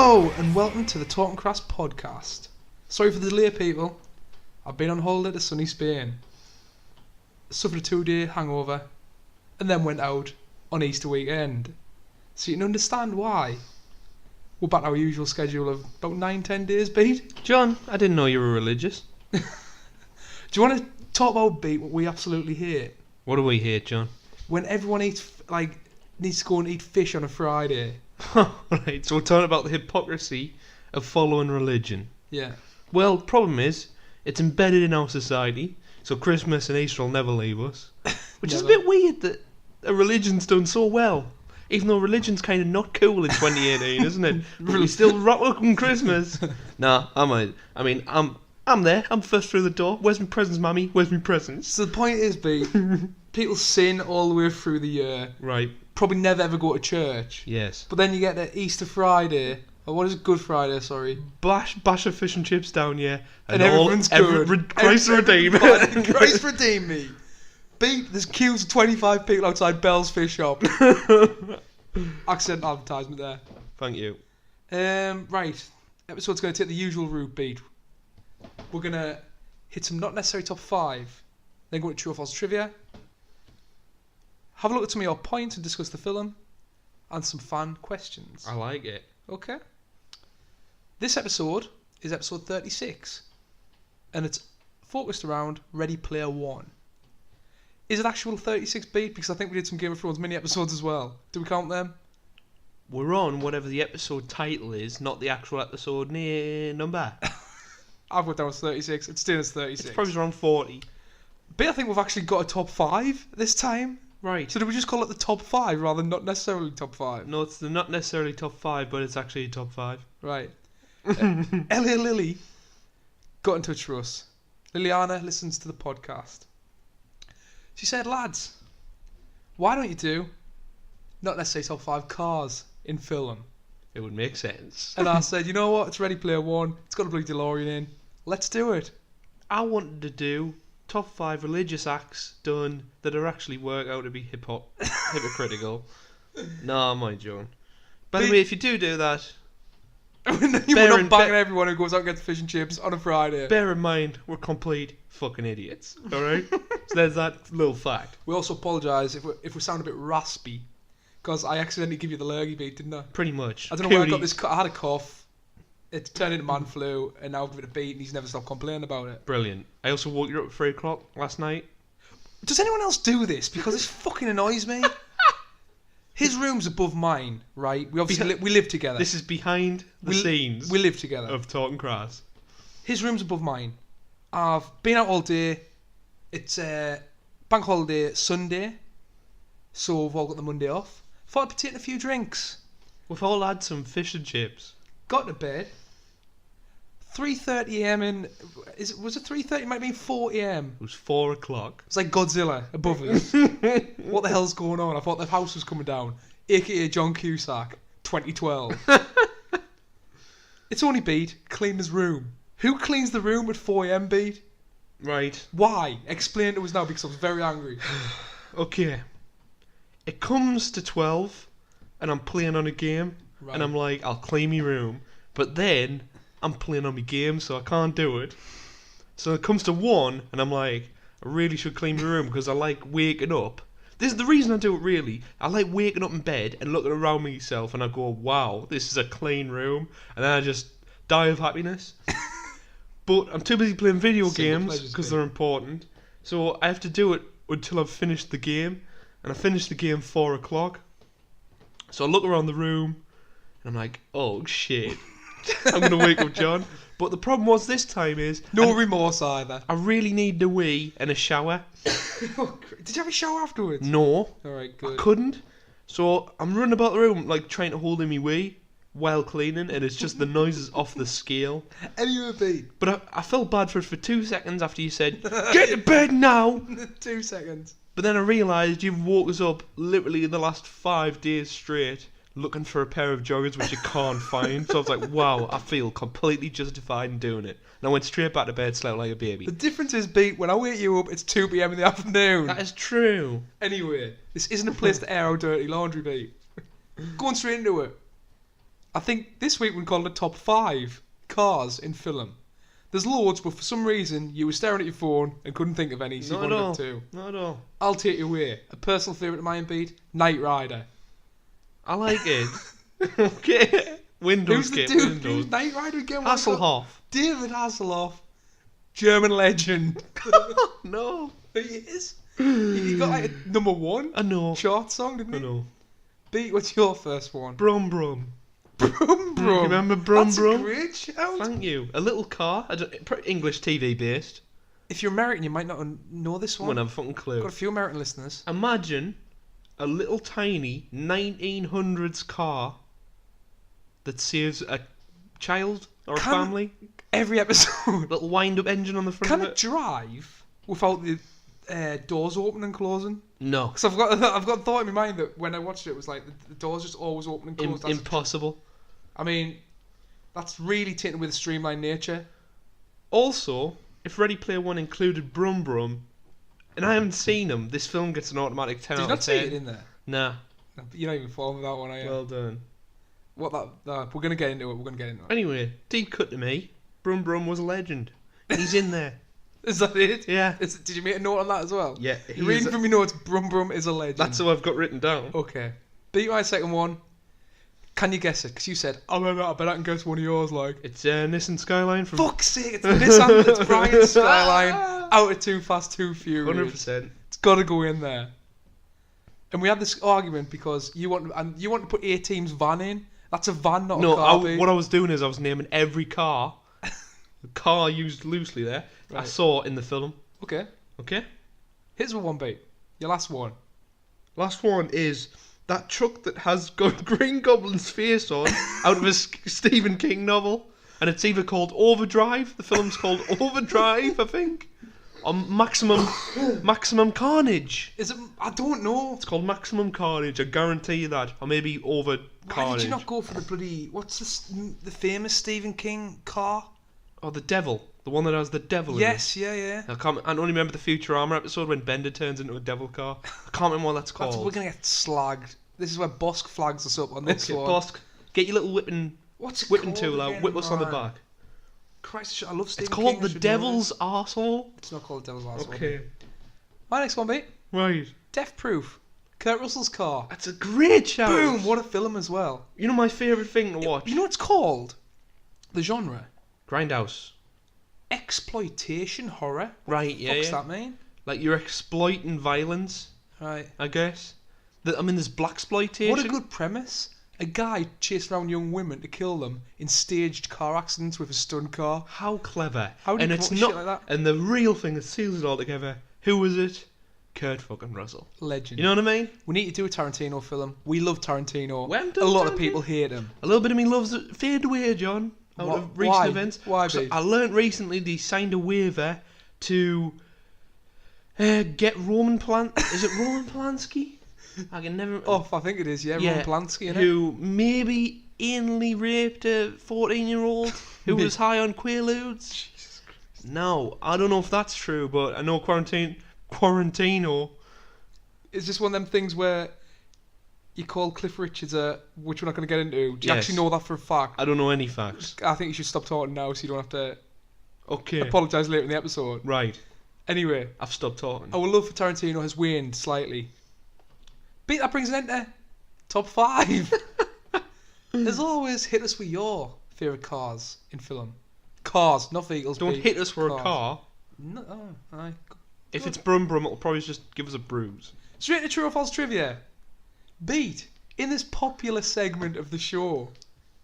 Hello and welcome to the Talking Crass podcast. Sorry for the delay, people. I've been on holiday to sunny Spain, suffered a 2-day hangover, and then went out on Easter weekend. So you can understand why. We're back to our usual schedule of about 9-10 days, Beat. John, I didn't know you were religious. Do you want to talk about, Beat, what we absolutely hate? What do we hate, John? When everyone needs to go and eat fish on a Friday. Right, so we're talking about the hypocrisy of following religion. Yeah. Well, the problem is, it's embedded in our society, so Christmas and Easter will never leave us. Which is a bit weird that a religion's done so well. Even though religion's kind of not cool in 2018, isn't it? But we still rock on Christmas. Nah, I'm there. I'm first through the door. Where's my presents, Mummy? Where's my presents? So the point is, B, people sin all the way through the year. Right. Probably never ever go to church. Yes. But then you get to Easter Friday, or what is it, Good Friday, sorry. Bash a fish and chips down, yeah. And everyone's good. Christ redeem. Christ redeem me. Beat, there's queues of 25 people outside Bell's Fish Shop. Accidental advertisement there. Thank you. Right. Episode's going to take the usual route, Beat. We're going to hit some not necessary top 5. Then go to True or False Trivia. Have a look at some of your points and discuss the film. And some fan questions. I like it. Okay. This episode is episode 36. And it's focused around Ready Player One. Is it actual 36 Beat? Because I think we did some Game of Thrones mini episodes as well. Do we count them? We're on whatever the episode title is, not the actual episode number. I've got down as 36. It's still as 36. It's probably around 40. But I think we've actually got a top 5 this time. Right. So do we just call it the top 5 rather than not necessarily top 5? No, it's not necessarily top 5, but it's actually top 5. Right. Ellie and Lily got in touch with us. Liliana listens to the podcast. She said, lads, why don't you do not necessarily top 5 cars in film? It would make sense. And I said, you know what? It's Ready Player One. It's got a bloody DeLorean in. Let's do it. I wanted to do top 5 religious acts done that are actually work out to be hypocritical. No, mind you. By the way, if you do that, you're not banging everyone who goes out and gets fish and chips on a Friday. Bear in mind, we're complete fucking idiots. Alright? So there's that little fact. We also apologise if we sound a bit raspy. Because I accidentally give you the lurgy Beat, didn't I? Pretty much. I don't know where I got this. I had a cough. It turned into man flu, and now I've given it a Beat, and he's never stopped complaining about it. Brilliant. I also woke you up at 3 o'clock last night. Does anyone else do this? Because this fucking annoys me. His room's above mine, right? We obviously we live together. This is behind the scenes. We live together. Of Talking Crass. His room's above mine. I've been out all day. It's bank holiday Sunday, so we've all got the Monday off. Thought I'd be taking a few drinks. We've all had some fish and chips. Got to bed. 3:30 a.m. Was it 3:30? It might be 4 a.m. It was 4 o'clock. It's like Godzilla above us. What the hell's going on? I thought the house was coming down. AKA John Cusack, 2012. It's only Beat, clean his room. Who cleans the room at 4 a.m, Beat? Right. Why? Explain to us now because I was very angry. Okay. It comes to 12 and I'm playing on a game and I'm like, I'll clean my room. But then I'm playing on my game so I can't do it. So it comes to 1 and I'm like, I really should clean my room because I like waking up. This is the reason I do it really. I like waking up in bed and looking around myself and I go, wow, this is a clean room. And then I just die of happiness. But I'm too busy playing video games because they're important. So I have to do it until I've finished the game. And I finished the game 4 o'clock. So I look around the room and I'm like, oh shit. I'm going to wake up John. But the problem was this time is... No remorse either. I really need the wee and a shower. Did you have a shower afterwards? No. Alright, good. I couldn't. So I'm running about the room like trying to hold in my wee while cleaning and it's just the noises off the scale. Anyway, Beat. But I felt bad for 2 seconds after you said, get to bed now! 2 seconds. But then I realised you've woke us up literally in the last 5 days straight looking for a pair of joggers which you can't find. So I was like, wow, I feel completely justified in doing it. And I went straight back to bed, slept like a baby. The difference is, Beat, when I wake you up, it's 2 p.m. in the afternoon. That is true. Anyway, this isn't a place to air out dirty laundry, Beat. Going straight into it. I think this week we call it top 5 cars in film. There's loads, but for some reason you were staring at your phone and couldn't think of any, so you wanted up to. Not at all. I'll take you away. A personal favourite of mine, Pete, Knight Rider. I like it. Okay. Windows. Who's the dude? Who's Knight Rider again? Hasselhoff. David Hasselhoff. German legend. No. He is. He got like a number 1 I know. chart song, didn't he? I know. Pete, what's your first one? Brum Brum. Brum Brum. Remember Brum That's Brum? a great shout. Thank you. A little car. English TV based. If you're American, you might not know this one. Wouldn't have a fucking clue. Got a few American listeners. Imagine a little tiny 1900s car that saves a child or a family. Every episode. Little wind-up engine on the front Can of it it. drive without the doors opening and closing? No. Because I've got a thought in my mind that when I watched it, it was like the doors just always open and close. Impossible. I mean, that's really taken with a streamlined nature. Also, if Ready Player One included Brum Brum, and I haven't seen them, this film gets an automatic 10 Did you out not of see 10. it in there? Nah. You're not even following that one, are you? Well done. What that? We're gonna get into it. Anyway, deep cut to me. Brum Brum was a legend. He's in there. Is that it? Yeah. Did you make a note on that as well? Yeah. You're reading from your notes. Brum Brum is a legend. That's what I've got written down. Okay. Beat my second one. Can you guess it? Because you said, I bet I can guess one of yours. Like, It's Nissan Skyline from. fuck's sake! It's Nissan. It's Brian's Skyline. Out of Too Fast, Too Furious. 100%. It's got to go in there. And we had this argument because you want to put A-Team's van in. That's a van, not a car. What I was doing is I was naming every car, the car used loosely there, I Right. saw in the film. Okay. Okay. Here's one, Beat. Your last one. Last one is that truck that has got Green Goblin's face on out of a Stephen King novel, and it's either called Overdrive. The film's called Overdrive, I think, or Maximum Carnage. Is it? I don't know. It's called Maximum Carnage. I guarantee you that, or maybe Over Why Carnage. did you not go for the bloody? What's the famous Stephen King car? Oh, the Devil, the one that has the devil in it. Yes, yeah. I only remember the Futurama episode when Bender turns into a devil car. I can't remember what that's called. We're gonna get slagged. This is where Bosk flags us up on this one. Bosk, get your little whipping tool out, whip us on the back. Christ, I love Stephen It's called King. the Devil's Arsehole. It's not called the Devil's Arsehole. Okay. My next one, mate. Right. Death Proof. Kurt Russell's car. That's a great shout. Boom! What a film as well. You know my favourite thing to watch? You know what it's called? The genre? Grindhouse. Exploitation horror. Right, yeah. What's that mean? Like you're exploiting violence, Right. I guess. There's blaxploitation. What a good premise. A guy chased around young women to kill them in staged car accidents with a stunt car. How clever. How do you and come it's up with not shit like that? And the real thing that seals it all together, who was it? Kurt fucking Russell. Legend. You know what I mean? We need to do a Tarantino film. We love Tarantino. We haven't A done lot of Tarantino. people hate him. A little bit of me loves it. Fade away, John. Out of recent Why? events. Why, So babe? I learnt recently they signed a waiver to get Roman Is it Roman Polanski? I can never. Oh, I think it is, yeah. Roman Polanski, innit? Who maybe anally raped a 14-year-old who was high on Quaaludes. Jesus Christ. No, I don't know if that's true, but I know Quarantino. It's just one of them things where you call Cliff Richards which we're not going to get into. Do you Yes. actually know that for a fact? I don't know any facts. I think you should stop talking now so you don't have to Okay. apologise later in the episode. Right. Anyway, I've stopped talking. our love for Tarantino has waned slightly. But that brings an end to top 5. As always, hit us with your favourite cars in film. Cars, not vehicles. Don't Pete. hit us for Cars. a car. No, aye. If it's Brum Brum, it'll probably just give us a bruise. Straight to true or false trivia. Beat, in this popular segment of the show.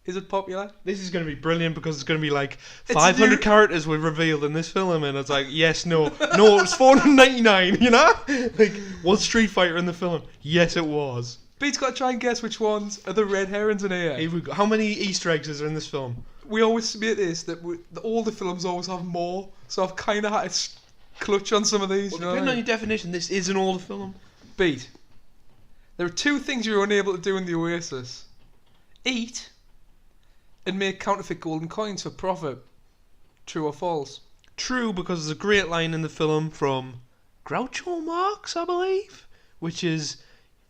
Is it popular? This is going to be brilliant because it's going to be like It's 500 new- characters were revealed in this film, and it's like, yes, no, no, it was 499, you know? Like, was Street Fighter in the film? Yes, it was. Beat's got to try and guess which ones are the red herrings in here. Here we go. How many Easter eggs is there in this film? We always submit this, that all the films always have more, so I've kind of had to clutch on some of these. Well, you know what I depending on mean? your definition, this is an older film. Beat, there are 2 things you're unable to do in the Oasis. Eat and make counterfeit golden coins for profit. True or false? True, because there's a great line in the film from Groucho Marx, I believe, which is,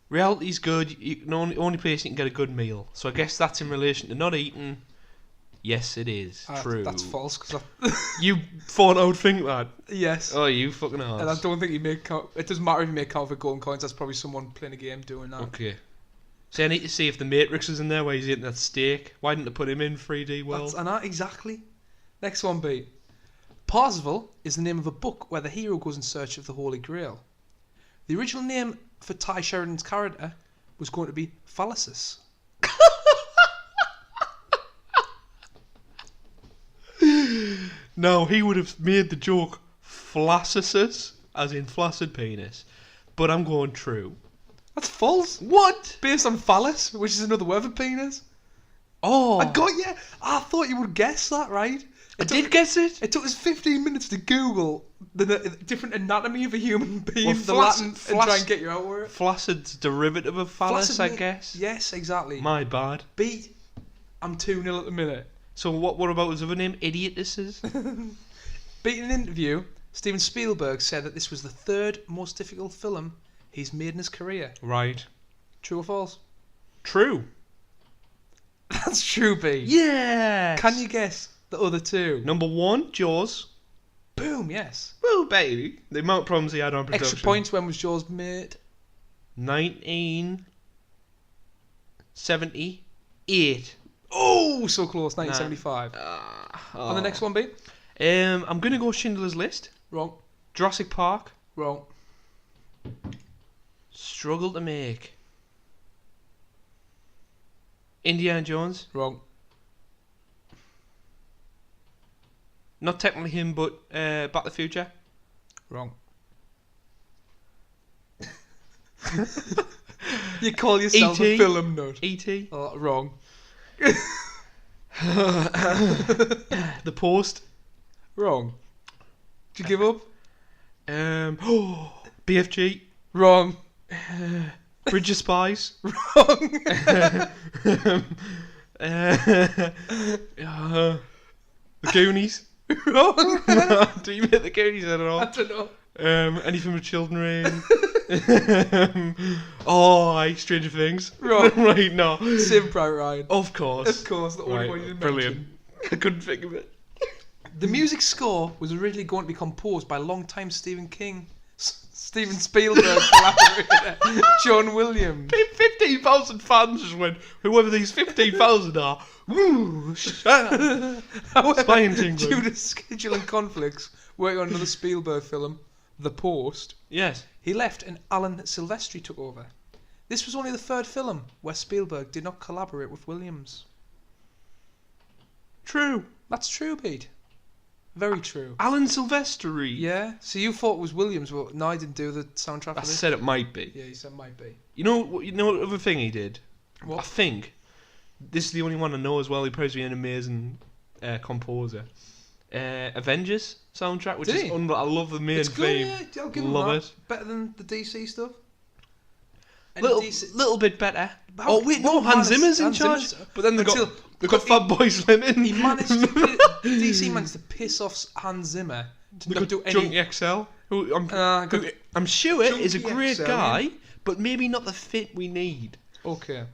Reality's good. You can only place you can get a good meal. So I guess that's in relation to not eating. Yes, it is. True. That's false. You thought I would think that? Yes. Oh, you fucking arse. And I don't think it doesn't matter if you make counterfeit golden coins. That's probably someone playing a game doing that. Okay. See, I need to see if the Matrix is in there where he's eating that steak. Why didn't they put him in 3D world? Exactly. Next one, B. Parzival is the name of a book where the hero goes in search of the Holy Grail. The original name for Ty Sheridan's character was going to be Phalluses. No, he would have made the joke flaccisus, as in flaccid penis. But I'm going true. That's false. What? Based on phallus, which is another word for penis. Oh. I got you. I thought you would guess that, right? I did guess it. It took us 15 minutes to Google the different anatomy of a human being, Well, the Latin, and try and get you out of it. Flaccid's derivative of phallus, I guess. Yes, exactly. My bad. Beat. I'm 2-0 at the minute. So what about his other name? Idiotuses? Beat in an interview, Steven Spielberg said that this was the third most difficult film he's made in his career. Right. True or false? True. That's true, B. Yes. Can you guess the other two? Number 1, Jaws. Boom, yes. Woo, baby. The amount of problems he had on production. Extra points, when was Jaws made? 1978. Oh, so close, 1975. On the next one, B? I'm going to go Schindler's List. Wrong. Jurassic Park. Wrong. Struggle to make. Indiana Jones. Wrong. Not technically him, but Back to the Future. Wrong. You call yourself a film nut. E.T. Oh, wrong. The Post. Wrong. Did you give up? BFG. Wrong. Bridge of Spies. Wrong. The Goonies. Wrong. Do you make the Goonies at all? I don't know. Anything with children in. Stranger Things. Wrong. Right, no. Saving Private Ryan. Of course. Of course, the only one you didn't Brilliant. mention. I couldn't think of it. The music score was originally going to be composed by longtime Steven Spielberg collaborator John Williams. 15,000 fans just went, whoever these 15,000 are, woo, spine tingling. Due to scheduling conflicts working on another Spielberg film, The Post, Yes. he left and Alan Silvestri took over. This was only the third film where Spielberg did not collaborate with Williams. True. That's true, Pete. Very true. Alan Silvestri. Yeah. So you thought it was Williams, but no, I didn't do the soundtrack for I this. said it might be. Yeah, you said might be. You know what other thing he did? What? I think this is the only one I know as well. He probably be an amazing composer. Avengers soundtrack, which Did is he? I love the main It's good, theme. yeah. I'll give him Love that. it. Better than the DC stuff. And Little bit better. How- Oh wait, no, what Hans man is- Zimmer's in Hans charge. Zimmer's- But then they've got because Fatboy Slim in. He managed to DC managed to piss off Hans Zimmer to not do any. Junkie XL, who I'm sure is a Junkie great XL, guy, yeah. but maybe not the fit we need. Okay.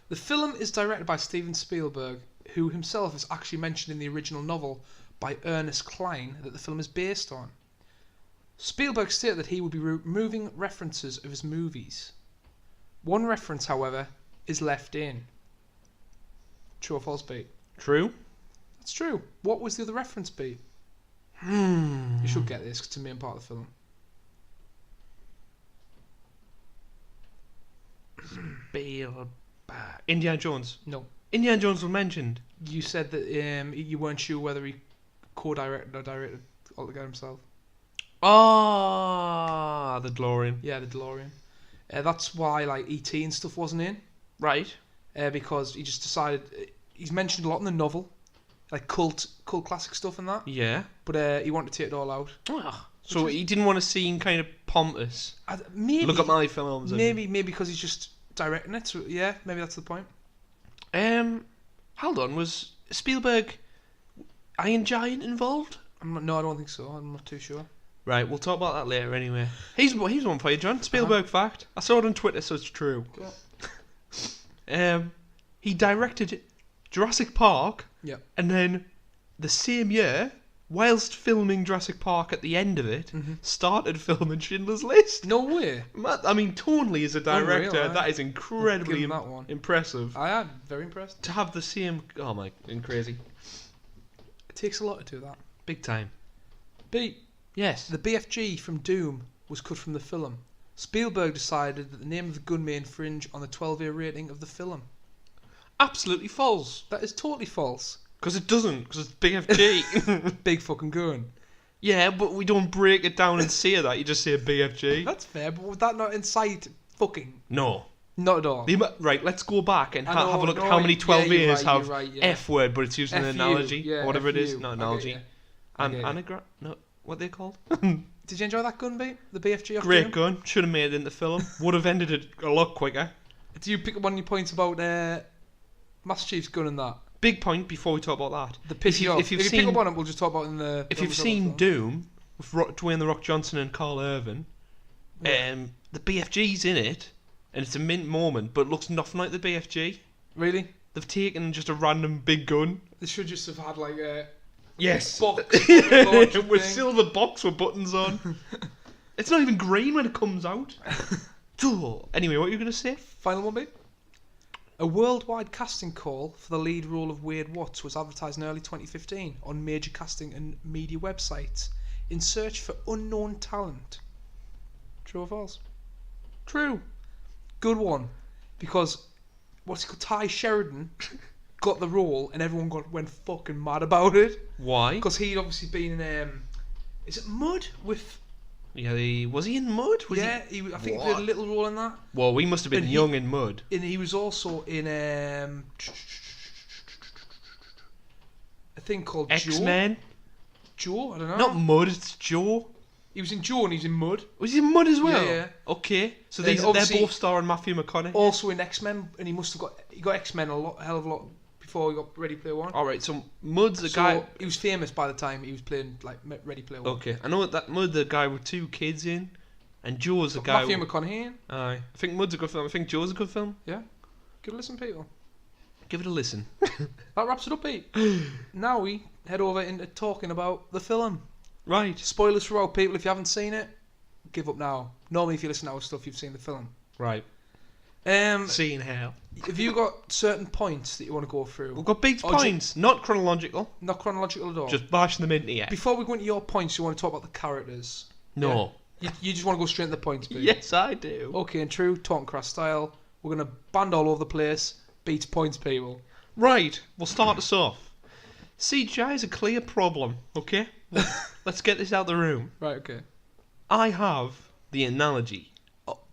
The film is directed by Steven Spielberg, who himself is actually mentioned in the original novel by Ernest Cline that the film is based on. Spielberg stated that he would be removing references of his movies. One reference, however, is left in. True or false, Pete? True. That's true. What was the other reference, Pete? You should get this, 'cause it's the main part of the film. Indiana Jones. No. Indiana Jones was mentioned. You said that you weren't sure whether he co-directed or directed altogether himself. Ah, the DeLorean. Yeah, the DeLorean. That's why like E.T. and stuff wasn't in. Right. Because he just decided he's mentioned a lot in the novel, like cult classic stuff and that. Yeah. But he wanted to take it all out. So he didn't want to seem kind of pompous. Maybe Look at my films. Maybe because he's just directing it. So yeah, maybe that's the point. Hold on. Was Spielberg Iron Giant involved? No, I don't think so. I'm not too sure. Right, we'll talk about that later anyway. Here's one for you, John. Spielberg fact. I saw it on Twitter, so it's true. He directed Jurassic Park, and then the same year, whilst filming Jurassic Park at the end of it, started filming Schindler's List. No way. I mean, tonally as a director, Unreal, that is incredibly that one. impressive. I am very impressed. To have the same... Oh my... crazy. It takes a lot to do that. Big time. Pete. Yes. The BFG from Doom was cut from the film. Spielberg decided that the name of the gun may infringe on the 12-year rating of the film. Absolutely false. That is totally false. Because it doesn't, because it's BFG. Big fucking gun. Yeah, but we don't break it down and say that. You just say BFG. That's fair, but would that not incite fucking? No. Not at all. Right, let's go back and have a look at no, how many 12 you're years right, have you're right, F word, but it's used in an analogy, or whatever it is. FU. Not analogy. Anagram? No, what are they called? Did you enjoy that gun, Pete? The BFG off Great Doom? gun. Should have made it into film. Would have ended it a lot quicker. Do you pick up one of your points about Master Chief's gun and that? Big point before we talk about that. The piss you off. If you seen, pick up on it, we'll just talk about it in the... If you've seen Doom, with Dwayne The Rock Johnson and Carl Urban, the BFG's in it, and it's a mint moment, but it looks nothing like the BFG. Really? They've taken just a random big gun. They should just have had like a... Yes. Box. With silver box with buttons on. It's not even green when it comes out. Anyway, what were you going to say? Final one, Pete? A worldwide casting call for the lead role of Wade Watts was advertised in early 2015 on major casting and media websites in search for unknown talent. True or false? True. Good one. Because, what's he called? Ty Sheridan got the role and everyone went fucking mad about it. Why? Because he'd obviously been in, is it Mud? Was he in Mud? I think he played a little role in that. Well, we must have been young in Mud. And he was also in a thing called X-Men? Joe? I don't know. Not Mud, it's Joe. He was in Joe and he's in Mud. Was he in Mud as well? Yeah. Okay. So And they're both starring Matthew McConaughey. Also in X-Men, and he got X-Men a hell of a lot before he got Ready Player One. Alright, so Mud's the guy... he was famous by the time he was playing like Ready Player One. Okay, I know that Mud, the guy with two kids in, and Joe's the guy... Matthew McConaughey in. Aye. I think Mud's a good film. I think Joe's a good film. Yeah. Give it a listen, people. Give it a listen. That wraps it up, Pete. Now we head over into talking about the film. Right. Spoilers for all people. If you haven't seen it, give up now. Normally, if you listen to our stuff, you've seen the film. Right. Seeing how. Have you got certain points that you want to go through? We've got big points, not chronological. Not chronological at all. Just bashing them into you. Before we go into your points, you want to talk about the characters? No. Yeah? You just want to go straight to the points, Pete? Yes, I do. Okay, in true Talking Crass style, we're going to band all over the place. Beats points, people. Right. We'll start us off. CGI is a clear problem, okay? Let's get this out of the room. Right, okay. I have the analogy.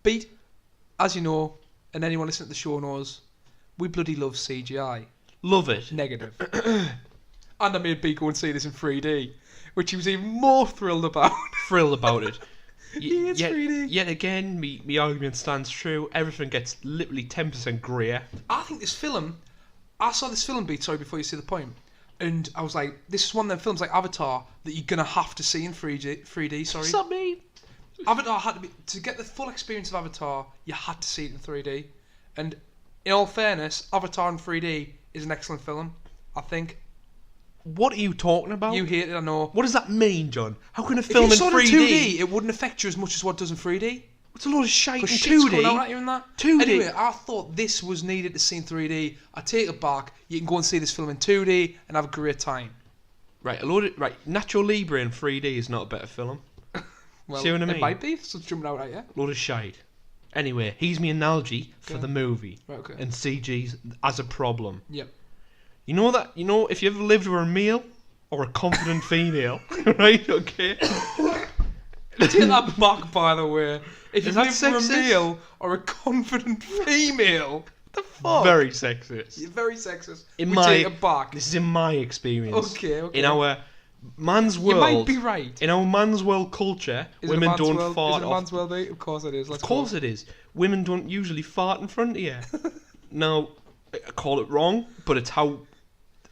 Pete, as you know, and anyone listening to the show knows, we bloody love CGI. Love it. Negative. And I made Pete go and see this in 3D, which he was even more thrilled about. Thrilled about it. It's 3D. Yet again, me argument stands true. Everything gets literally 10% greyer. I think this film... I saw this film, Pete, sorry, before you see the point. And I was like, this is one of them films like Avatar that you're going to have to see in 3D, sorry. What's that mean? Avatar had to be... To get the full experience of Avatar, you had to see it in 3D. And in all fairness, Avatar in 3D is an excellent film, I think. What are you talking about? You hate it, I know. What does that mean, John? How can a film in 3D... If you saw it in 2D, it wouldn't affect you as much as what it does in 3D. It's a lot of shite in Because shit's 2D. coming out at you in that. 2D. Anyway, I thought this was needed to see in 3D. I take it back. You can go and see this film in 2D and have a great time. Right, Nacho Libre in 3D is not a better film. Well, See what I mean? It might be. So it's jumping out at you. Load of shite. Anyway, here's my analogy for the movie. Right, okay. And CG's as a problem. Yep. You know if you ever lived with a male or a confident female, right? Okay. Take that back, by the way. If you Is that live for a sexist? male or a confident female, what the fuck? Very sexist. You're very sexist. In we my- take it back. This is in my experience. Okay. In our man's You world. might be right. In our man's world culture, Is it a women man's don't world? fart Is it a off. man's world, mate? Of course it is. Of course it is. Women don't usually fart in front of you. Now, I call it wrong, but it's how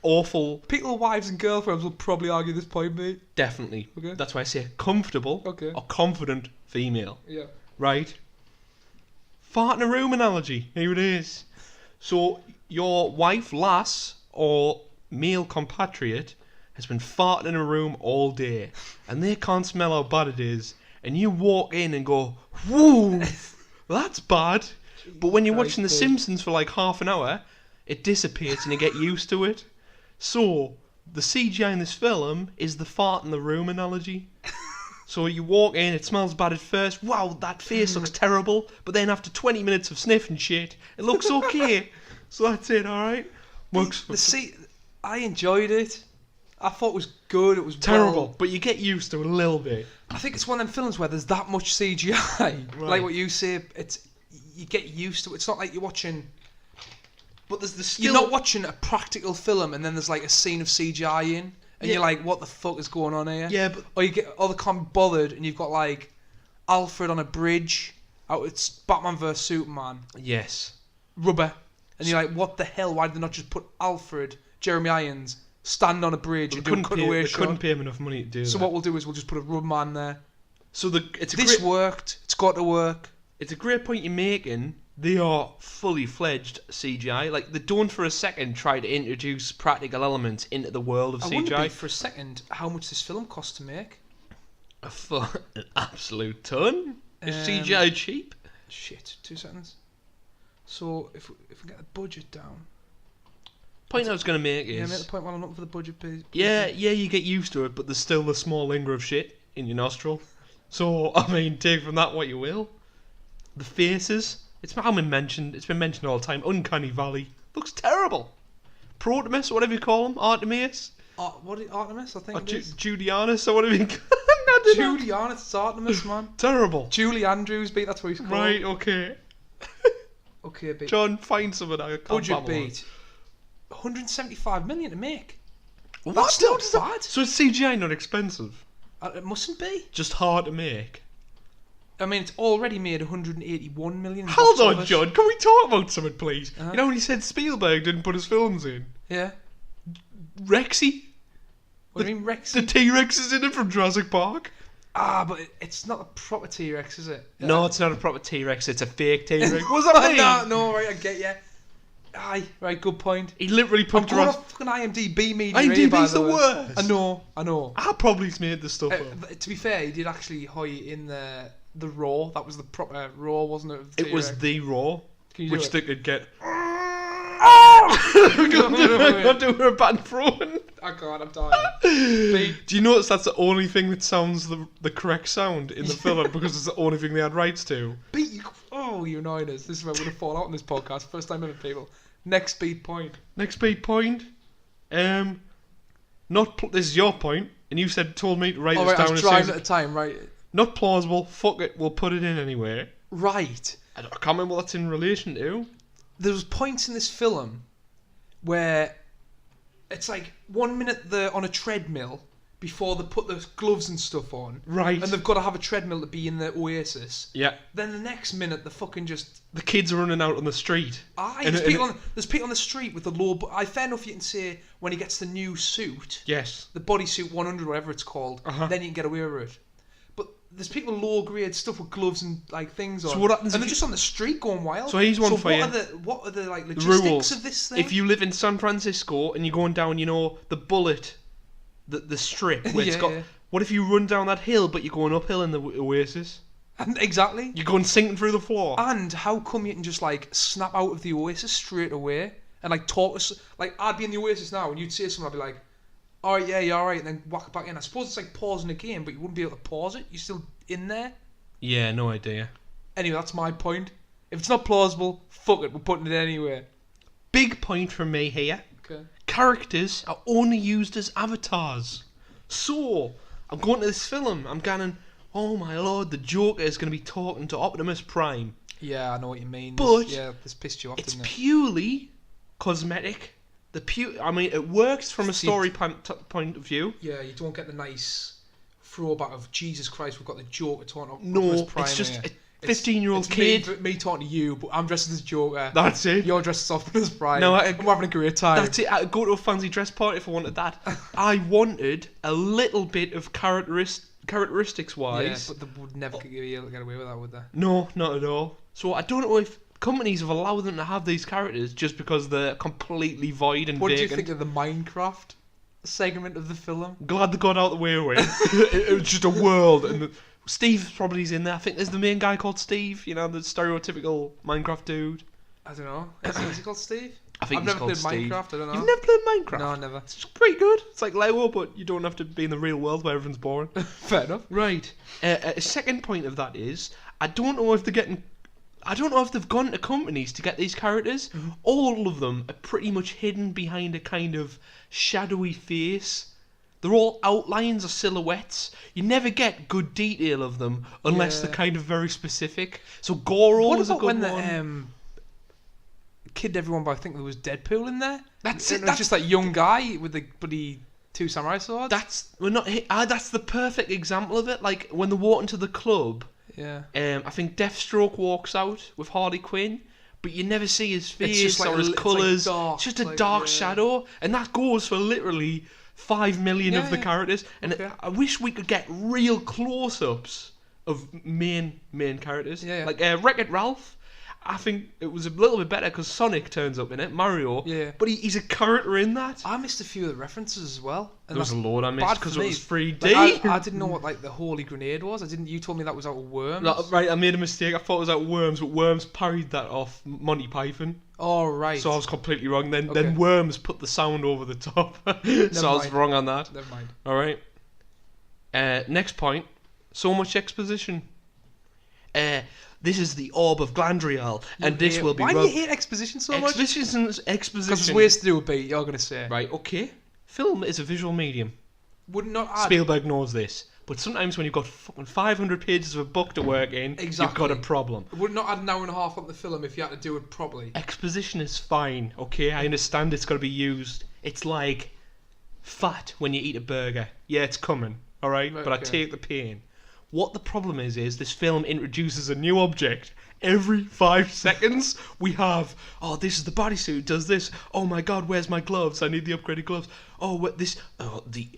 awful. People, wives and girlfriends will probably argue this point, mate. Definitely. Okay. That's why I say comfortable or confident female. Yeah. Right? Fart in a room analogy. Here it is. So, your wife, lass, or male compatriot has been farting in a room all day, and they can't smell how bad it is, and you walk in and go, whoa, that's bad. But when you're watching The Simpsons for like half an hour, it dissipates and you get used to it. So, the CGI in this film is the fart in the room analogy. So you walk in, it smells bad at first, wow, that face looks terrible, but then after 20 minutes of sniffing shit, it looks okay. So that's it, alright? I enjoyed it. I thought it was good, it was terrible, but you get used to it a little bit. I think it's one of them films where there's that much CGI. Right. Like what you say, you get used to it. It's not like you're watching... But there's the skill... You're not watching a practical film and then there's like a scene of CGI in, and you're like, what the fuck is going on here? Yeah, but... Or they can't be bothered, and you've got like Alfred on a bridge, it's Batman vs Superman. Yes. Rubber. And you're like, what the hell? Why did they not just put Alfred, Jeremy Irons, stand on a bridge and do a cutaway shot? They couldn't pay him enough money to do that. So what we'll do is we'll just put a rubber man there. So this worked. It's got to work. It's a great point you're making. They are fully fledged CGI. Like, they don't for a second try to introduce practical elements into the world of CGI. I wonder for a second how much this film cost to make. An absolute ton. Is CGI cheap? Shit, 2 seconds. So if we get the budget down. Point I was going to make is... Yeah, make the point while I'm looking for the budget page. Yeah, you get used to it, but there's still the small linger of shit in your nostril. So, I mean, take from that what you will. The faces, it's been mentioned all the time. Uncanny Valley looks terrible. Protemus, whatever you call him, Artemis. Artemis? I think it is. Julianus, or whatever you call him. Julianus, it's Artemis, man. Terrible. Julie Andrews beat, that's what he's called. Right, okay. Okay, beat. John, find something. I can't budget beat. 175 million to make. What? That's not bad. So it's CGI not expensive? It mustn't be. Just hard to make. I mean, it's already made 181 million. Hold on, John. Can we talk about something, please? You know when he said Spielberg didn't put his films in? Yeah. Rexy? What do you mean, Rexy? The T-Rex is in it from Jurassic Park. Ah, but it's not a proper T-Rex, is it? No, it's not a proper T-Rex. It's a fake T-Rex. What's that mean? No, right, I get you. Aye, right, good point. He literally put Jurassic... fucking IMDb media. IMDb's the worst. I know. I probably made this stuff up. To be fair, he did actually hire in the Raw. That was the proper Raw, wasn't it? It was the Raw, which they could get... I'm doing a bad throwing. I can't, I'm dying. Do you notice that's the only thing that sounds the correct sound in the film because it's the only thing they had rights to? You're annoying us. This is where we're going to fall out on this podcast. First time ever, people. Next speed point. This is your point, and you told me to write this down. I was driving at the time, right? Not plausible. Fuck it, we'll put it in anyway. Right. I can't remember what that's in relation to. There was points in this film where it's like 1 minute they're on a treadmill before they put the gloves and stuff on. Right. And they've got to have a treadmill to be in the Oasis. Yeah. Then the next minute they're fucking just... The kids are running out on the street. There's people on the street with the low... fair enough you can say when he gets the new suit. Yes. The bodysuit 100, whatever it's called. Then you can get away with it. But there's people low grade stuff with gloves and like things on. So what happens? And they're just on the street going wild. So he's one for you. What are the like logistics rules of this thing? If you live in San Francisco and you're going down, the bullet, the strip where it's got. Yeah. What if you run down that hill but you're going uphill in the Oasis? And exactly. You're going sinking through the floor. And how come you can just like snap out of the Oasis straight away and like talk us? Like I'd be in the Oasis now and you'd say something, I'd be like, all right, yeah, you're all right, and then whack back in. I suppose it's like pausing a game, but you wouldn't be able to pause it. You're still in there. Yeah, no idea. Anyway, that's my point. If it's not plausible, fuck it, we're putting it anyway. Big point from me here. Okay. Characters are only used as avatars. So, I'm going to this film, I'm going, oh my lord, the Joker is going to be talking to Optimus Prime. Yeah, I know what you mean. But this pissed you off, it's didn't it? purely cosmetic. It works from a story point of view. Yeah, you don't get the nice throwback of Jesus Christ. We've got the Joker talking. No, it's just 15-year-old It's kid. me talking to you, but I'm dressed as Joker. That's it. You're dressed as Optimus Prime. No, I'm having a great time. That's it. I'd go to a fancy dress party if I wanted that. I wanted a little bit of characteristics-wise. Yeah, but they would never get away with that, would they? No, not at all. So I don't know if companies have allowed them to have these characters just because they're completely void and What vacant. do you think of the Minecraft segment of the film? Glad they got out the way of it. It was just a world, and Steve probably's in there. I think there's the main guy called Steve. You know, the stereotypical Minecraft dude. I don't know. Is he called Steve? I think I've he's never called played Steve. Minecraft. I don't know. You've never played Minecraft? No, never. It's pretty good. It's like Lego, but you don't have to be in the real world where everyone's boring. Fair enough. Right. A second point of that is, I don't know if they've gone to companies to get these characters. Mm-hmm. All of them are pretty much hidden behind a kind of shadowy face. They're all outlines or silhouettes. You never get good detail of them unless they're kind of very specific. So Goro was a good one. What about when the kid everyone, but I think there was Deadpool in there? That's It it. was just that young guy with the bloody 2 samurai swords. That's the perfect example of it. Like when they walk into the club. Yeah. I think Deathstroke walks out with Harley Quinn, but you never see his face just like or his it's like colours. dark, It's just a like, dark yeah. shadow, and that goes for literally 5 million of the Yeah. characters. And Okay. I wish we could get real close-ups of main characters. Yeah. Like Wreck-It Ralph. I think it was a little bit better because Sonic turns up in it, Mario. Yeah. But he's a character in that. I missed a few of the references as well. And There was a that's load I missed bad because for it me. was 3D. Like, I didn't know what like the holy grenade was. You told me that was out of Worms. No, right, I made a mistake. I thought it was out Worms, but Worms parried that off Monty Python. Oh right. So I was completely wrong. Then Okay. Worms put the sound over the top. So I was mind. wrong on that. Never mind. All right. Next point. So much exposition. This is the orb of Glandriel, and this will be. Why do you hate exposition so much? Exposition. Because there's ways to do a beat. You're gonna say. Right. Okay. Film is a visual medium. Would not add. Spielberg knows this. But sometimes when you've got fucking 500 pages of a book to work in, you've got a problem. Would not add an hour and a half on the film if you had to do it properly. Exposition is fine, okay? I understand it's got to be used. It's like fat when you eat a burger. Yeah, it's coming, alright? Right, but I okay. take the pain. What the problem is this film introduces a new object. Every 5 seconds, we have, oh, this is the bodysuit, does this. Oh my god, where's my gloves? I need the upgraded gloves. Oh, what this? Oh, the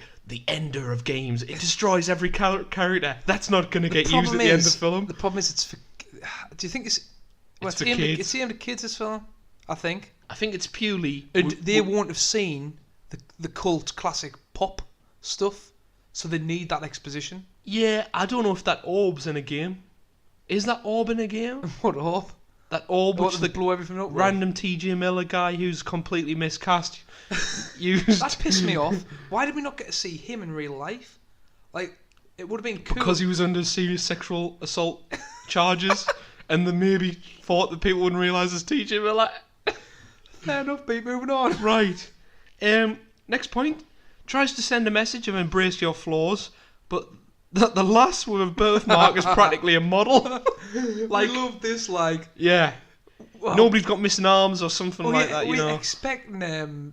ender of games. It destroys every character. That's not going to get used at the end of the film. The problem is it's for... Do you think it's... Well, It's for kids. It's aimed at kids, this film, I think. I think it's purely... And they won't have seen the cult classic pop stuff, so they need that exposition. Yeah, I don't know if that orb's in a game. Is that orb in a game? What up? That orb, What, which they the blow everything up with? random TJ Miller guy who's completely miscast used. That pissed me off. Why did we not get to see him in real life? Like, it would have been cool. Because he was under serious sexual assault charges, and they maybe thought that people wouldn't realise it's TJ Miller. Fair enough, Pete, moving on. Right. Next point. Tries to send a message of embrace your flaws, but the lass with a birthmark is practically a model. Like, I love this, like... Yeah. Well, Nobody's got missing arms or something like that, you we know. expecting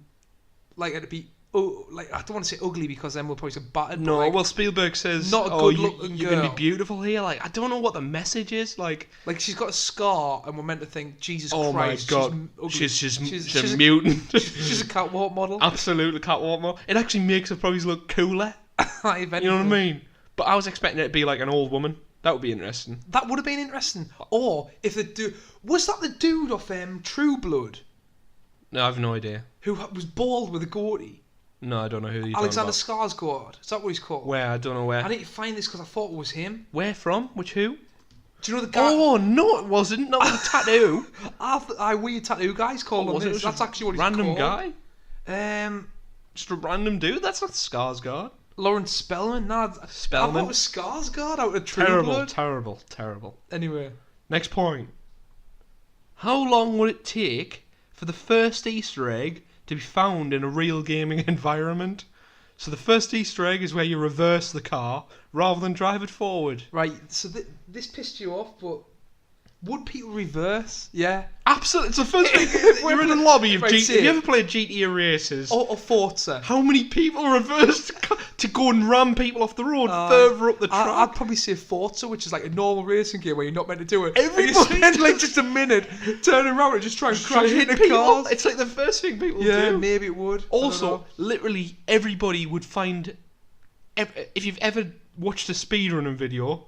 like it to be like, I don't want to say ugly because then we'll probably say battered. No, but like, well, Spielberg says, not a "Oh, good-looking you're gonna girl." be beautiful here." Like, I don't know what the message is. Like, she's got a scar, and we're meant to think, Jesus oh Christ, my god, she's ugly. she's a mutant. She's a catwalk model. Absolutely catwalk model. It actually makes her probably look cooler. You know what I mean? But I was expecting it to be like an old woman. That would be interesting. That would have been interesting. Or if the dude was that the dude off True Blood No, I have no idea. who was bald with a goatee. No, I don't know who you're Alexander talking Skarsgård. Is that what he's called? about. Where? I don't know where. I need to find this because I thought it was him. Where from? Which who? Do you know the guy? Oh no, it wasn't. Not with a tattoo. I weird tattoo guy's called on Was it this. just That's actually what he's random called. guy? Just a random dude. That's not Skarsgård. Lawrence Spellman. Nah, I Spellman. thought it was Skarsgård out of True Terrible, Blood. terrible. Anyway, Next point. How long would it take for the first Easter egg to be found in a real gaming environment? So the first Easter egg is where you reverse the car rather than drive it forward. right. So this pissed you off, but would people reverse? Yeah. Absolutely, it's the first thing. You're in a lobby of Right, GTA. see Have you it. ever played GTA races? Or Forza. How many people reverse to go and ram people off the road further up the track? I'd probably say Forza, which is like a normal racing game where you're not meant to do it. Everybody- And you spend like just a minute turning around and just trying to crash Hit into people. cars. It's like the first thing people Yeah, do. maybe it would. I don't Also, know. literally everybody would find. If you've ever watched a speedrunning video,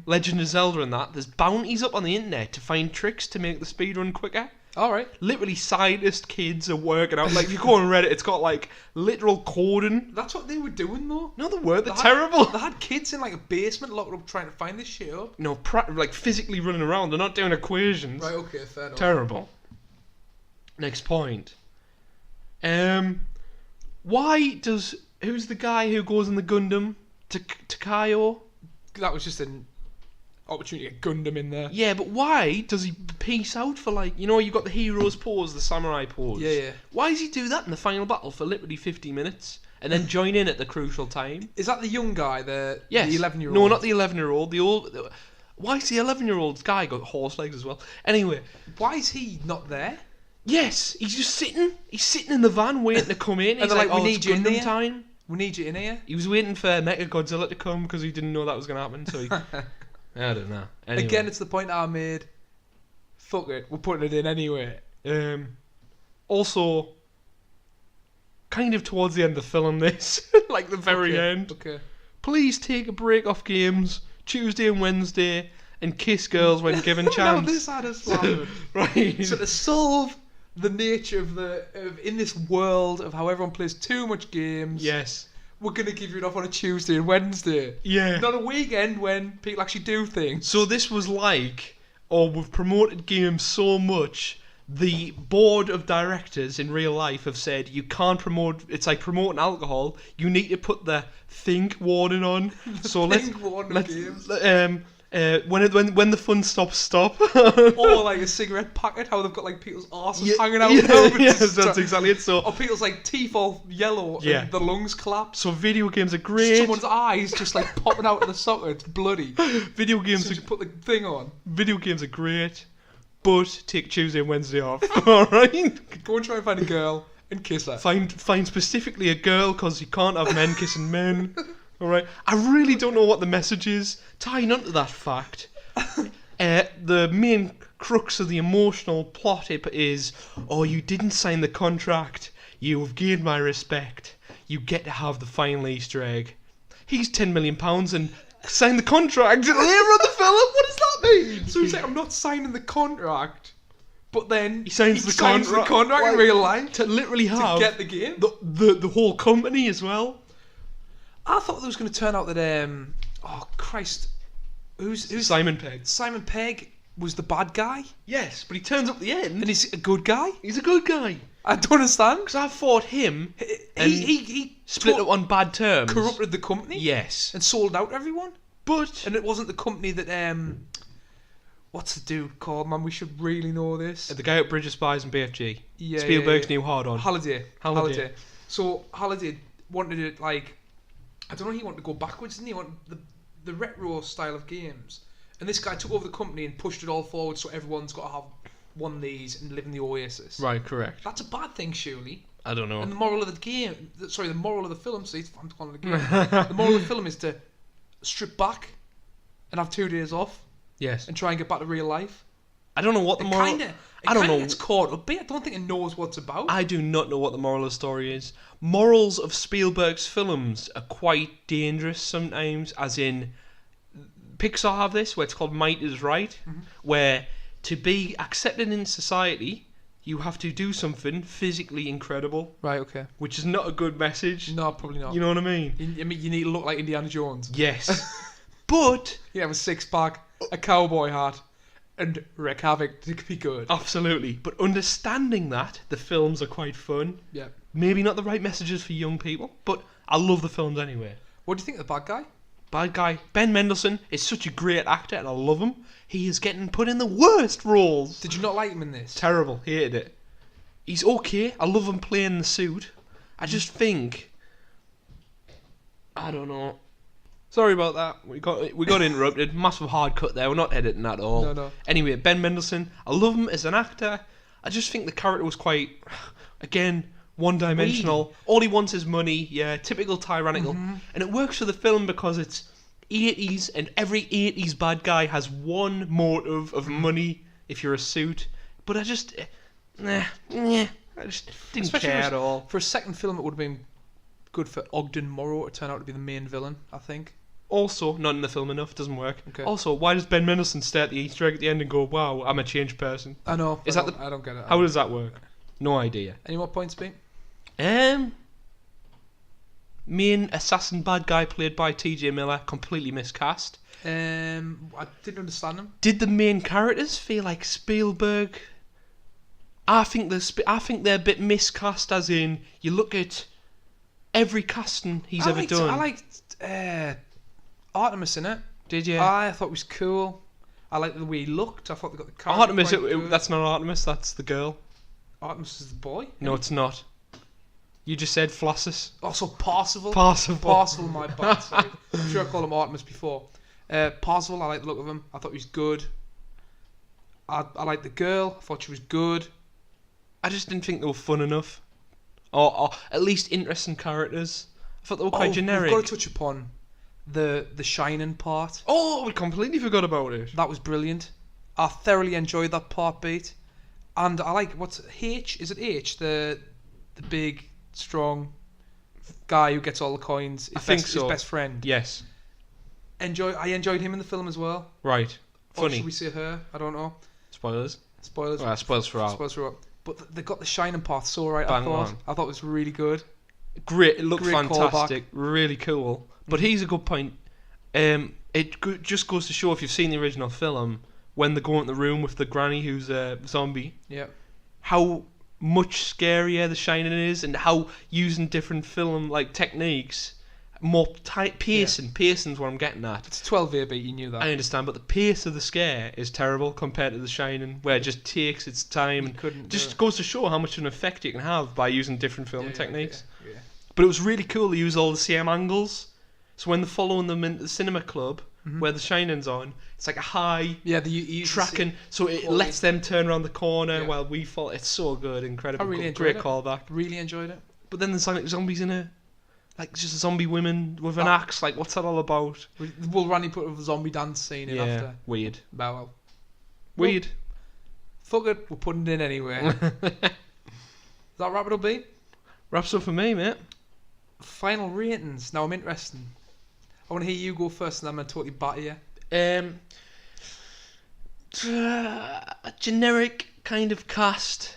Legend of Zelda and that, there's bounties up on the internet to find tricks to make the speedrun quicker. All right. Literally, scientist kids are working out. Like, if you go on Reddit, it's got like literal coding. That's what they were doing though. No, they were. They're They had- terrible. They had kids in like a basement locked up trying to find this shit up. No, like physically running around. They're not doing equations. Right, okay, fair enough. Terrible. Next point. Who's the guy who goes in the Gundam? Takayo? That was just an opportunity to Gundam in there. Yeah, but why does he peace out for like, you got the hero's pose, the samurai pose? Yeah. Why does he do that in the final battle for literally 50 minutes and then join in at the crucial time? Is that the young guy, the Yes. 11-year-old? No, not the 11-year-old. Why is the 11-year-old guy got horse legs as well? Anyway, Why is he not there? yes, he's just sitting. He's sitting in the van waiting to come in. And He's they're like, like, "We "Oh, need it's you in Gundam here." time." We need you in here. He was waiting for Mechagodzilla to come because he didn't know that was going to happen. So I don't know. Anyway. Again, it's the point I made. Fuck it, we're putting it in anyway. Also, kind of towards the end of the film, this like the very end. Okay. Please take a break off games Tuesday and Wednesday and kiss girls when given No, chance. this had us laughing. Right. So to solve the nature of in this world of how everyone plays too much games, Yes. we're gonna give you it off on a Tuesday and Wednesday, Yeah. not a weekend when people actually do things. So this was like, we've promoted games so much, the board of directors in real life have said you can't promote. It's like promoting alcohol. You need to put the think warning on. So Think warning of games. when the fun stops, stop. Or like a cigarette packet, how they've got like people's arses hanging out. Yeah, now, but yes, just that's exactly it. So Or people's like teeth all yellow Yeah. and the lungs collapse. so video games are great. Someone's eyes just like popping out of the socket, bloody. Video games So are you put the thing on. Video games are great, but take Tuesday and Wednesday off. All right. Go and try and find a girl and kiss her. Find specifically a girl because you can't have men kissing men. All right. I really don't know what the message is. Tying onto that fact, the main crux of the emotional plot is, oh, you didn't sign the contract. You have gained my respect. You get to have the final Easter egg. He's £10 million and signed the contract later on the film. What does that mean? So he's like, I'm not signing the contract. But then He signs the contract in like, real life to literally to have get the game. the whole company as well. I thought it was going to turn out that oh Christ, who's Simon Pegg. Simon Pegg was the bad guy Yes, but he turns up at the end. and he's a good guy. He's a good guy. I don't understand. Because I fought him and He split up on bad terms. corrupted the company. Yes. And sold out everyone. But And it wasn't the company that what's the dude called, man? We should really know this. the guy at Bridge of Spies and BFG. Yeah, Spielberg's yeah. new hard-on. Holiday. So Holiday wanted it like, I don't know. He wanted to go backwards, didn't he? He wanted the retro style of games, and this guy took over the company and pushed it all forward. So everyone's got to have one of these and live in the Oasis. Right, correct. That's a bad thing, surely. I don't know. And the moral of the game, the moral of the film. See, I'm calling it a game. The moral of the film is to strip back and have 2 days off Yes. and try and get back to real life. I don't know what the It moral... I don't know. It's caught up. But I don't think it knows what's about. I do not know what the moral of the story is. Morals of Spielberg's films are quite dangerous sometimes, as in Pixar have this, where it's called Might is Right, where to be accepted in society, you have to do something physically incredible, Right. Okay. which is not a good message. No, probably not. You know what I mean? I mean, you need to look like Indiana Jones. Yes. But, You have a 6-pack, a cowboy hat, and wreak havoc to be good. absolutely, but understanding that, the films are quite fun. Yeah. Maybe not the right messages for young people, but I love the films anyway. What do you think of the bad guy? Bad guy. Ben Mendelsohn is such a great actor and I love him. He is getting put in the worst roles. Did you not like him in this? Terrible. Hated it. He's okay. I love him playing the suit. I just think... I don't know. Sorry about that. We got interrupted. Massive hard cut there. We're not editing that at all. No. Anyway, Ben Mendelsohn. I love him as an actor. I just think the character was quite, again, one-dimensional. All he wants is money. Yeah, typical tyrannical. And it works for the film because it's 80s, and every 80s bad guy has one motive of money if you're a suit. But I just, I just didn't care at all. For a second film, it would have been good for Ogden Morrow to turn out to be the main villain, I think. Also, not in the film enough, doesn't work. Okay. Also, why does Ben Mendelsohn stare at the Easter egg at the end and go, "Wow, I'm a changed person"? I know. I don't get it. How does that work? No idea. Any more points, Pete? Main assassin bad guy played by T.J. Miller, completely miscast. I didn't understand him. Did the main characters feel like Spielberg? I think they're a bit miscast, as in you look at every casting he's ever done. I liked Artemis in it. Did you? I thought it was cool. I liked the way he looked. I thought they got the character Artemis, quite good. that's not Artemis, that's the girl. Artemis is the boy? No, it's not. You just said Flossus. Also Parzival. Parzival, my bad. Sorry. I'm sure I called him Artemis before. Parzival, I like the look of him. I thought he was good. I liked the girl. I thought she was good. I just didn't think they were fun enough. Or at least interesting characters. I thought they were quite generic. We've got to touch upon the Shining part. Oh, we completely forgot about it. That was brilliant. I thoroughly enjoyed that part, Beat. And I like, what's H? Is it H? The big, strong guy who gets all the coins. His best friend. Yes. I enjoyed him in the film as well. Right. Funny. Or should we say her? I don't know. Spoilers. Spoilers. Well, spoilers for all. Spoilers for all. But they got the Shining part so right. Bang I on. thought it was really good. Great. It looked Great fantastic. callback. Really cool. But here's a good point. It just goes to show, if you've seen the original film, when they go into the room with the granny who's a zombie, how much scarier The Shining is, and how using different film like techniques, more tight pacing. Pacing's what I'm getting at. It's 12 beat, you knew that. I understand, but the pace of the scare is terrible compared to The Shining, where it just takes its time. Just goes to show how much of an effect you can have by using different film techniques. Yeah. But it was really cool to use all the same angles. So when they're following them into the cinema club, where The Shining's on, it's like a high tracking, so it lets them turn around the corner while we fall. It's so good, incredible. I really enjoyed Great it. callback. Really enjoyed it. But then there's like zombies in it. Like just zombie women with an axe. Like, what's that all about? Will Randy put a zombie dance scene in after? Weird. Well, Weird. Fuck it, we're putting it in anyway. Does that wrap it up, B? Wraps up for me, mate. Final ratings. Now I'm interested. I want to hear you go first, and I'm going to totally batter you. A generic kind of cast.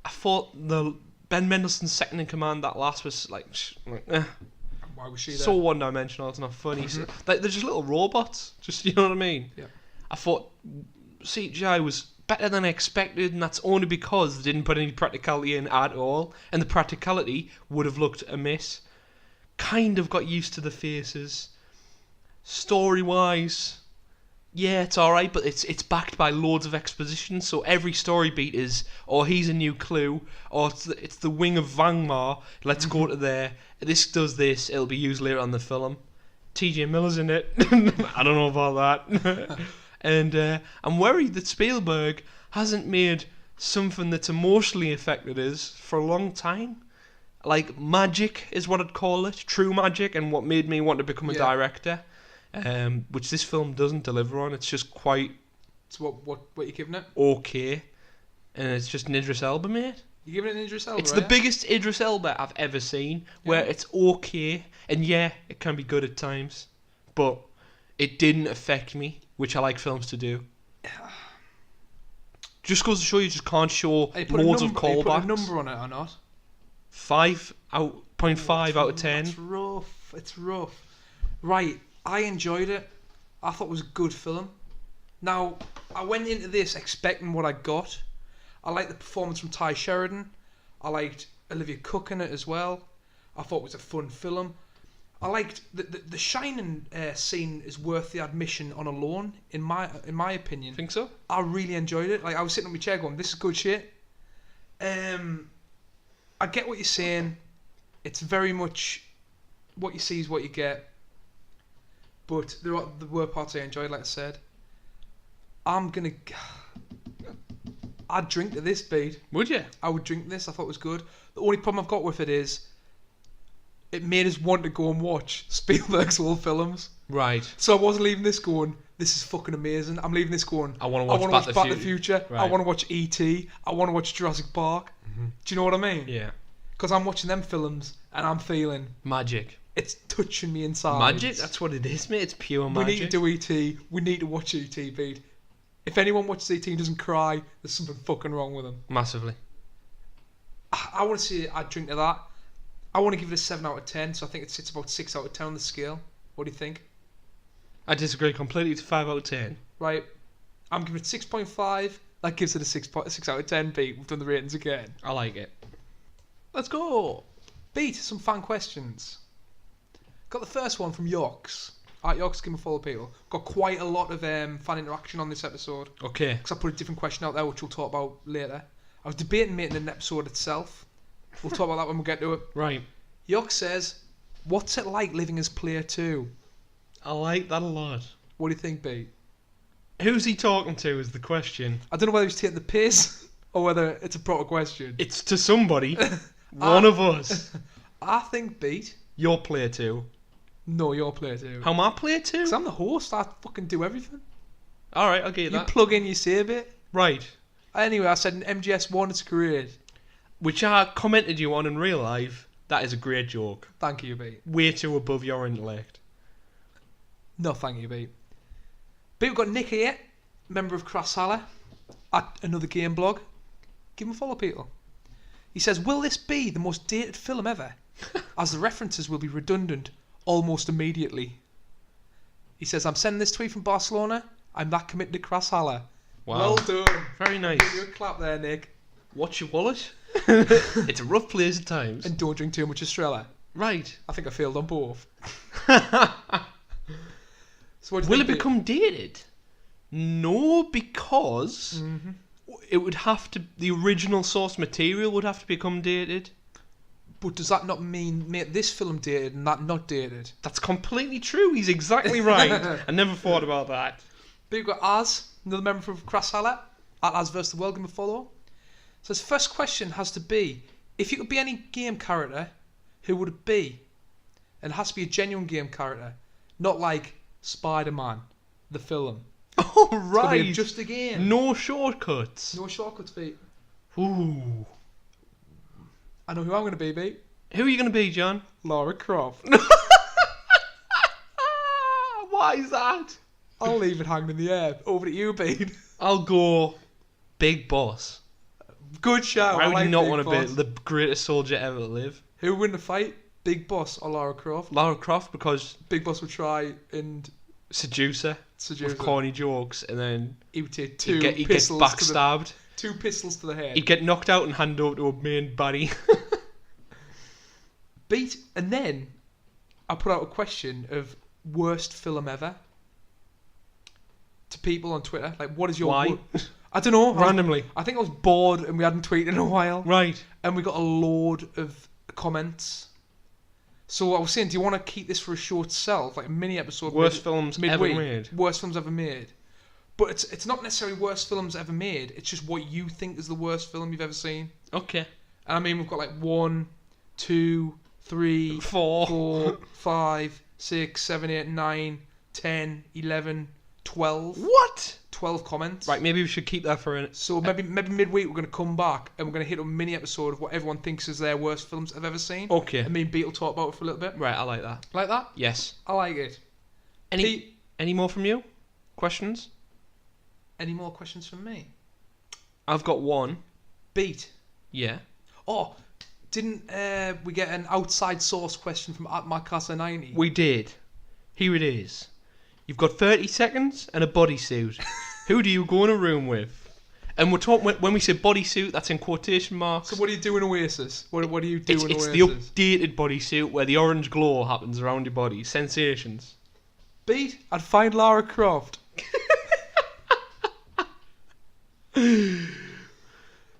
I thought the Ben Mendelsohn's second in command, that last was like Why was she there? so one-dimensional. It's not funny. So, like, they're just little robots. Just, you know what I mean? Yeah. I thought CGI was better than I expected, and that's only because they didn't put any practicality in at all, and the practicality would have looked amiss. Kind of got used to the faces. Story-wise, yeah, it's alright, but it's backed by loads of exposition, so every story beat is, he's a new clue, or it's the wing of Vangmar, let's go to there, this does this, it'll be used later on in the film. T.J. Miller's in it. I don't know about that. And I'm worried that Spielberg hasn't made something that's emotionally affected us for a long time. Like, magic is what I'd call it, true magic, and what made me want to become a director, which this film doesn't deliver on. It's just quite... So what you giving it? Okay. And it's just an Idris Elba, mate. You giving it an Idris Elba? It's the biggest Idris Elba I've ever seen, where it's okay, and yeah, it can be good at times, but it didn't affect me, which I like films to do. Just goes to show you just can't show loads of callbacks. Put a number on it or not? 5.5 out of 10. It's rough. Right, I enjoyed it. I thought it was a good film. Now, I went into this expecting what I got. I liked the performance from Ty Sheridan. I liked Olivia Cook in it as well. I thought it was a fun film. I liked the Shining scene is worth the admission on alone, in my opinion. Think so? I really enjoyed it. Like, I was sitting on my chair going, this is good shit. I get what you're saying. It's very much what you see is what you get. But there were parts I enjoyed, like I said. I'm gonna I'd drink to this, Beat. Would you? I would drink this. I thought it was good. The only problem I've got with it is it made us want to go and watch Spielberg's old films. Right. So I wasn't leaving this going, this is fucking amazing. I'm leaving this going, I want to watch Back to the Future. Right. I want to watch E.T. I want to watch Jurassic Park. Mm-hmm. Do you know what I mean? Yeah. Because I'm watching them films and I'm feeling Magic. it's touching me inside. Magic? That's what it is, mate. It's pure magic. We need to do E.T. We need to watch E.T. Pete. If anyone watches E.T. and doesn't cry, there's something fucking wrong with them. Massively. I want to see I'd drink to that. I want to give it a 7 out of 10, so I think it sits about 6 out of 10 on the scale. What do you think? I disagree completely. It's 5 out of 10. Right. I'm giving it 6.5. That gives it a 6 out of 10, Pete. We've done the ratings again. I like it. Let's go. Beat, some fan questions. Got the first one from Yox. Alright, Yox, give me a follow, people. Got quite a lot of fan interaction on this episode. Okay. Because I put a different question out there, which we'll talk about later. I was debating making an episode itself. We'll talk about that when we get to it. Right. Yox says, what's it like living as player 2? I like that a lot. What do you think, Pete? Who's he talking to is the question. I don't know whether he's taking the piss or whether it's a proper question. It's to somebody. One of us. I think, Pete. You're player 2. No, you're player 2. How am I player 2? Because I'm the host. I fucking do everything. Alright, I'll get you You that. plug in, you say a bit. Right. Anyway, I said in MGS1 it's great. Which I commented you on in real life. That is a great joke. Thank you, Pete. Way too above your intellect. No, thank you, Pete. Pete, we've got Nick here, member of CRASSteroids, at another game blog. Give him a follow, people. He says, will this be the most dated film ever? As the references will be redundant almost immediately. He says, I'm sending this tweet from Barcelona. I'm that committed to CRASSteroids. Wow. Well done. Very nice. Give you a clap there, Nick. Watch your wallet. It's a rough place at times. And don't drink too much Estrella. Right. I think I failed on both. So what do you Will think, it Pete? become dated? No, because it would have to. The original source material would have to become dated. But does that not mean make this film dated and that not dated? That's completely true. He's exactly right. I never thought about that. But we've got Az, another member of CRASSteroids, at Az vs. the World. Give him a follow. So his first question has to be, if you could be any game character, who would it be? And it has to be a genuine game character, not like Spider-Man, the film. Oh, It's gotta right. be just a game. No shortcuts. No shortcuts, Pete. Ooh. I know who I'm going to be, Pete. Who are you going to be, John? Lara Croft. Why is that? I'll leave it hanging in the air. Over to you, Pete. I'll go Big Boss. Good shout. Why I would like you not Big want to Boss. be the greatest soldier ever to live? Who would win the fight? Big Boss or Lara Croft? Lara Croft, because Big Boss would try and seduce her seduce with her. corny jokes, and then He would take he'd get backstabbed. Two pistols to the head. He'd get knocked out and handed over to a main baddie. Beat, and then I put out a question of worst film ever to people on Twitter. Like, what is your Why? I don't know. Randomly. I think I was bored and we hadn't tweeted in a while. Right. And we got a load of comments. So I was saying, do you want to keep this for a short self, like a mini episode? Worst films ever made. Worst films ever made. But it's not necessarily worst films ever made. It's just what you think is the worst film you've ever seen. Okay. And I mean, we've got like 1, 2, 3, 4. 4, 5, 6, 7, 8, 9, 10, 11, 12. What? 12 comments. Right, maybe we should keep that for a... So maybe midweek we're going to come back and we're going to hit a mini episode of what everyone thinks is their worst films they've ever seen. Okay. And me and Beat will talk about it for a little bit. Right, I like that. Like that? Yes. I like it. Any more from you? Questions? Any more questions from me? I've got one. Beat. Yeah. Oh, didn't we get an outside source question from @MyCasa90? We did. Here it is. You've got 30 seconds and a bodysuit. Who do you go in a room with? And we're talking, when we say bodysuit, that's in quotation marks. So what do you do in Oasis? What do you do in It's Oasis? the updated bodysuit where the orange glow happens around your body. Sensations. Beat, I'd find Lara Croft.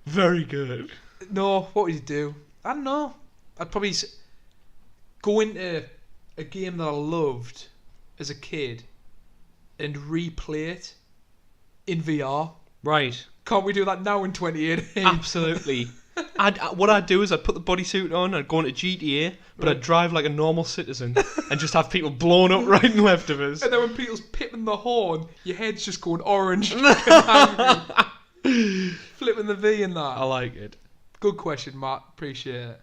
Very good. No, what would you do? I don't know. I'd probably go into a game that I loved as a kid and replay it in VR. Right. Can't we do that now in 2018? Absolutely. What I'd do is I'd put the bodysuit on, I'd go into GTA, but I'd drive like a normal citizen and just have people blown up right and left of us. And then when people's pipping the horn, your head's just going orange. Flipping the V in that. I like it. Good question, Matt. Appreciate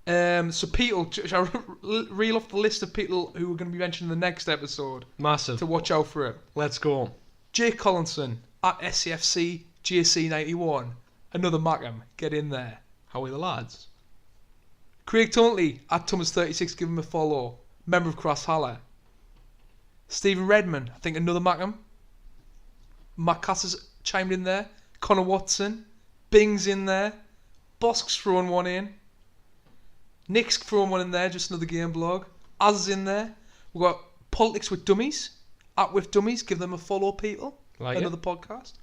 it. So people, shall I reel off the list of people who are going to be mentioned in the next episode? Massive. To watch out for it. Let's go. Jake Collinson at SCFC GC91. Another Mackham. Get in there. How are the lads? Craig Tuntley at Thomas36. Give him a follow. Member of Crass Haller. Stephen Redman. I think another Mackham. Matt Cass has chimed in there. Connor Watson. Bing's in there. Bosk's throwing one in. Nick's throwing one in there. Just another game blog. Az is in there. We've got Politics with Dummies. At With Dummies. Give them a follow, people. Like another podcast.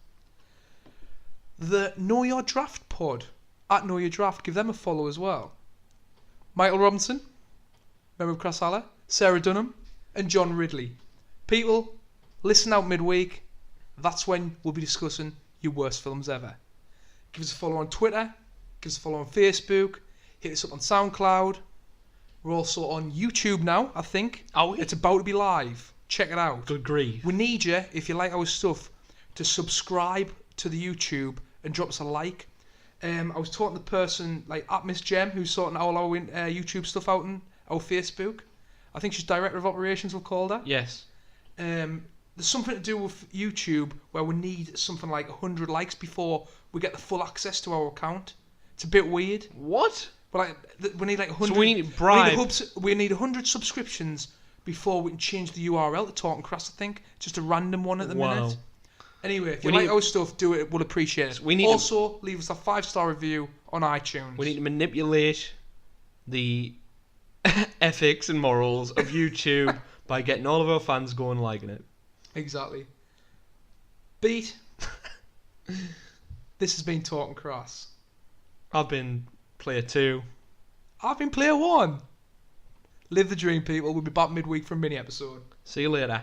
The Know Your Draft pod. At Know Your Draft. Give them a follow as well. Michael Robinson. Member of Crass Haller. Sarah Dunham. And John Ridley. People, listen out midweek. That's when we'll be discussing your worst films ever. Give us a follow on Twitter. Give us a follow on Facebook. Hit us up on SoundCloud. We're also on YouTube now, I think. Are we? It's about to be live. Check it out. Good grief. We need you, if you like our stuff, to subscribe to the YouTube and drop us a like. I was talking to the person like at Miss Gem who's sorting all our YouTube stuff out on our Facebook. I think she's Director of Operations, we'll call her. Yes. There's something to do with YouTube where we need something like 100 likes before we get the full access to our account. It's a bit weird. What? But we need like 100. So we need to bribe. We need 100 subscriptions before we can change the URL to Talking Crass, I think. Just a random one at the minute. Anyway, if you like our stuff, do it. We'll appreciate it. We need also, leave us a 5-star review on iTunes. We need to manipulate the ethics and morals of YouTube by getting all of our fans going liking it. Exactly. Beat. This has been Talking Crass. I've been player 2. I've been player 1. Live the dream, people. We'll be back midweek for a mini episode. See you later.